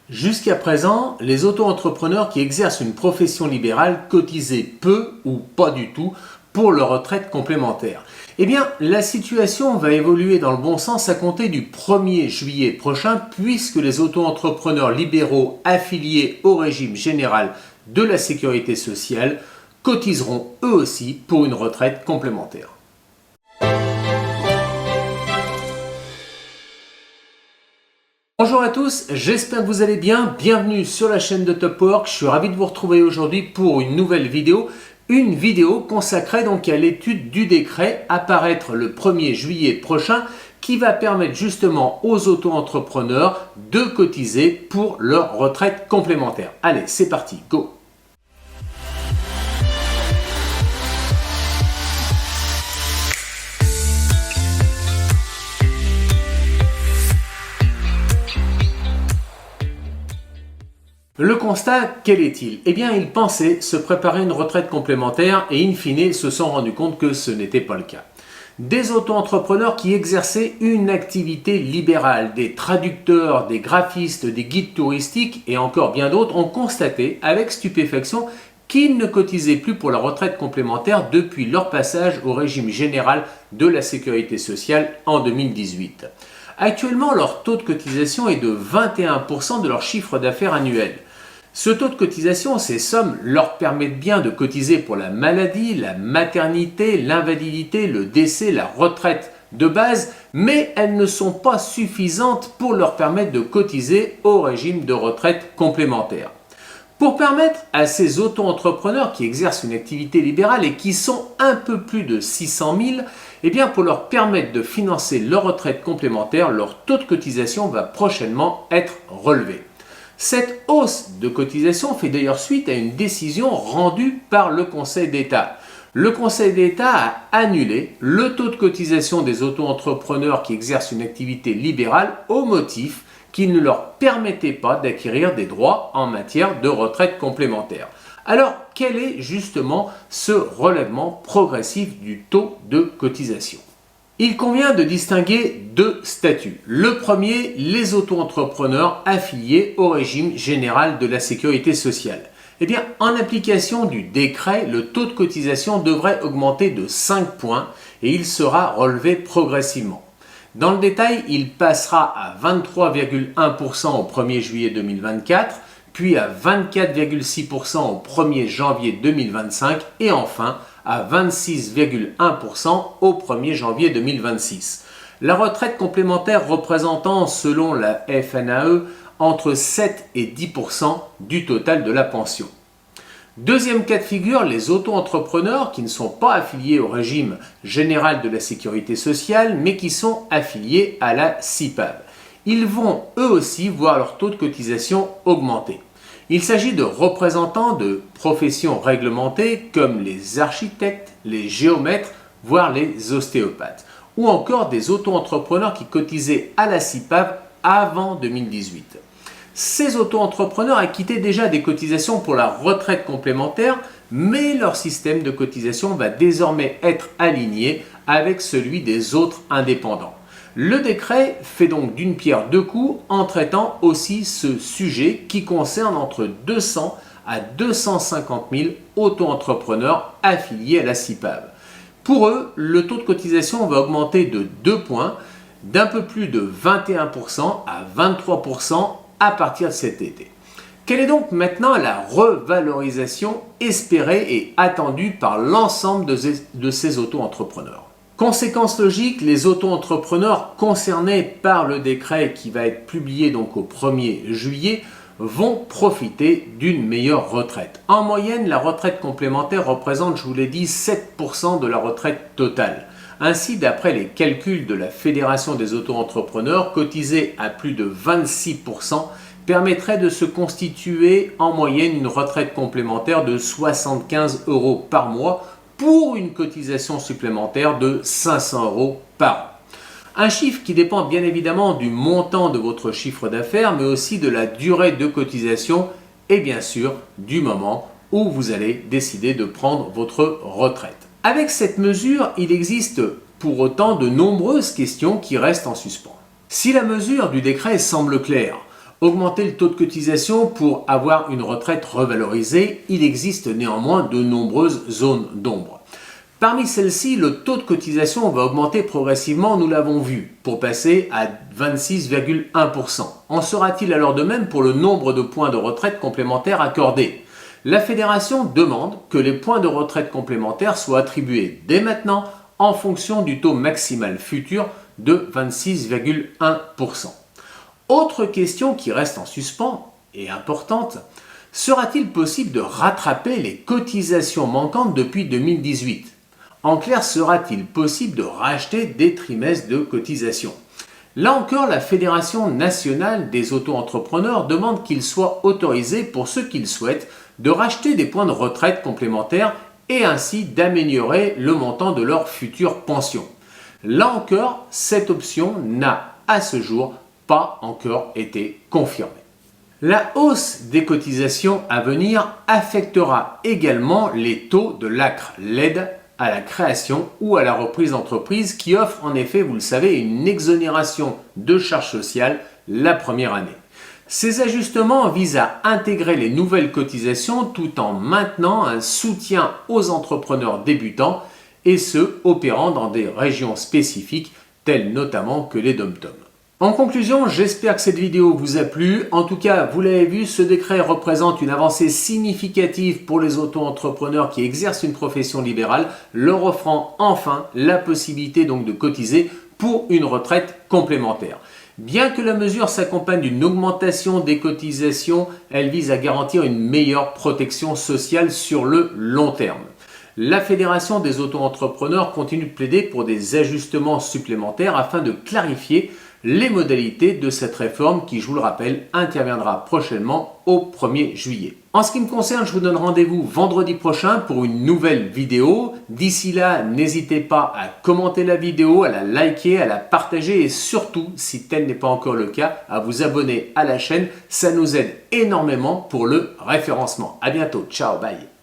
Jusqu'à présent, les auto-entrepreneurs qui exercent une profession libérale cotisaient peu ou pas du tout pour leur retraite complémentaire. Eh bien, la situation va évoluer dans le bon sens à compter du 1er juillet prochain puisque les auto-entrepreneurs libéraux affiliés au régime général de la sécurité sociale cotiseront eux aussi pour une retraite complémentaire. Bonjour à tous, j'espère que vous allez bien. Bienvenue sur la chaîne de Top Work. Je suis ravi de vous retrouver aujourd'hui pour une nouvelle vidéo. Une vidéo consacrée donc à l'étude du décret à paraître le 1er juillet prochain qui va permettre justement aux auto-entrepreneurs de cotiser pour leur retraite complémentaire. Allez, c'est parti, go! Le constat, quel est-il? Eh bien, ils pensaient se préparer une retraite complémentaire et in fine se sont rendus compte que ce n'était pas le cas. Des auto-entrepreneurs qui exerçaient une activité libérale, des traducteurs, des graphistes, des guides touristiques et encore bien d'autres ont constaté avec stupéfaction qu'ils ne cotisaient plus pour la retraite complémentaire depuis leur passage au régime général de la sécurité sociale en 2018. Actuellement, leur taux de cotisation est de 21% de leur chiffre d'affaires annuel. Ce taux de cotisation, ces sommes leur permettent bien de cotiser pour la maladie, la maternité, l'invalidité, le décès, la retraite de base, mais elles ne sont pas suffisantes pour leur permettre de cotiser au régime de retraite complémentaire. Pour permettre à ces auto-entrepreneurs qui exercent une activité libérale et qui sont un peu plus de 600 000, eh bien pour leur permettre de financer leur retraite complémentaire, leur taux de cotisation va prochainement être relevé. Cette hausse de cotisation fait d'ailleurs suite à une décision rendue par le Conseil d'État. Le Conseil d'État a annulé le taux de cotisation des auto-entrepreneurs qui exercent une activité libérale au motif qu'il ne leur permettait pas d'acquérir des droits en matière de retraite complémentaire. Alors, quel est justement ce relèvement progressif du taux de cotisation ? Il convient de distinguer deux statuts. Le premier, les auto-entrepreneurs affiliés au régime général de la sécurité sociale. Eh bien, en application du décret, le taux de cotisation devrait augmenter de 5 points et il sera relevé progressivement. Dans le détail, il passera à 23,1% au 1er juillet 2024, puis à 24,6% au 1er janvier 2025 et enfin à 26,1% au 1er janvier 2026. La retraite complémentaire représentant, selon la FNAE, entre 7 et 10% du total de la pension. Deuxième cas de figure, les auto-entrepreneurs qui ne sont pas affiliés au régime général de la sécurité sociale, mais qui sont affiliés à la CIPAV. Ils vont eux aussi voir leur taux de cotisation augmenter. Il s'agit de représentants de professions réglementées comme les architectes, les géomètres, voire les ostéopathes, ou encore des auto-entrepreneurs qui cotisaient à la CIPAV avant 2018. Ces auto-entrepreneurs acquittaient déjà des cotisations pour la retraite complémentaire, mais leur système de cotisation va désormais être aligné avec celui des autres indépendants. Le décret fait donc d'une pierre deux coups en traitant aussi ce sujet qui concerne entre 200 à 250 000 auto-entrepreneurs affiliés à la CIPAV. Pour eux, le taux de cotisation va augmenter de 2 points, d'un peu plus de 21% à 23% à partir de cet été. Quelle est donc maintenant la revalorisation espérée et attendue par l'ensemble de ces auto-entrepreneurs ? Conséquence logique, les auto-entrepreneurs concernés par le décret qui va être publié donc au 1er juillet vont profiter d'une meilleure retraite. En moyenne, la retraite complémentaire représente, je vous l'ai dit, 7% de la retraite totale. Ainsi, d'après les calculs de la Fédération des auto-entrepreneurs, cotiser à plus de 26% permettrait de se constituer en moyenne une retraite complémentaire de 75 € par mois pour une cotisation supplémentaire de 500 € par an. Un chiffre qui dépend bien évidemment du montant de votre chiffre d'affaires, mais aussi de la durée de cotisation et bien sûr du moment où vous allez décider de prendre votre retraite. Avec cette mesure, il existe pour autant de nombreuses questions qui restent en suspens. Si la mesure du décret semble claire, Augmenter le taux de cotisation pour avoir une retraite revalorisée, il existe néanmoins de nombreuses zones d'ombre. Parmi celles-ci, le taux de cotisation va augmenter progressivement, nous l'avons vu, pour passer à 26,1%. En sera-t-il alors de même pour le nombre de points de retraite complémentaires accordés? La fédération demande que les points de retraite complémentaires soient attribués dès maintenant en fonction du taux maximal futur de 26,1%. Autre question qui reste en suspens et importante, sera-t-il possible de rattraper les cotisations manquantes depuis 2018? En clair, sera-t-il possible de racheter des trimestres de cotisation? Là encore, la Fédération nationale des auto-entrepreneurs demande qu'il soit autorisé pour ceux qui le souhaitent de racheter des points de retraite complémentaires et ainsi d'améliorer le montant de leur future pension. Là encore, cette option n'a à ce jour pas encore été confirmée. La hausse des cotisations à venir affectera également les taux de l'ACRE, l'aide à la création ou à la reprise d'entreprise qui offre en effet, vous le savez, une exonération de charges sociales la première année. Ces ajustements visent à intégrer les nouvelles cotisations tout en maintenant un soutien aux entrepreneurs débutants et ceux opérant dans des régions spécifiques telles notamment que les DOM-TOM. En conclusion, j'espère que cette vidéo vous a plu. En tout cas, vous l'avez vu, ce décret représente une avancée significative pour les auto-entrepreneurs qui exercent une profession libérale, leur offrant enfin la possibilité donc de cotiser pour une retraite complémentaire. Bien que la mesure s'accompagne d'une augmentation des cotisations, elle vise à garantir une meilleure protection sociale sur le long terme. La Fédération des auto-entrepreneurs continue de plaider pour des ajustements supplémentaires afin de clarifier les modalités de cette réforme qui, je vous le rappelle, interviendra prochainement au 1er juillet. En ce qui me concerne, je vous donne rendez-vous vendredi prochain pour une nouvelle vidéo. D'ici là, n'hésitez pas à commenter la vidéo, à la liker, à la partager et surtout, si tel n'est pas encore le cas, à vous abonner à la chaîne. Ça nous aide énormément pour le référencement. À bientôt, ciao, bye.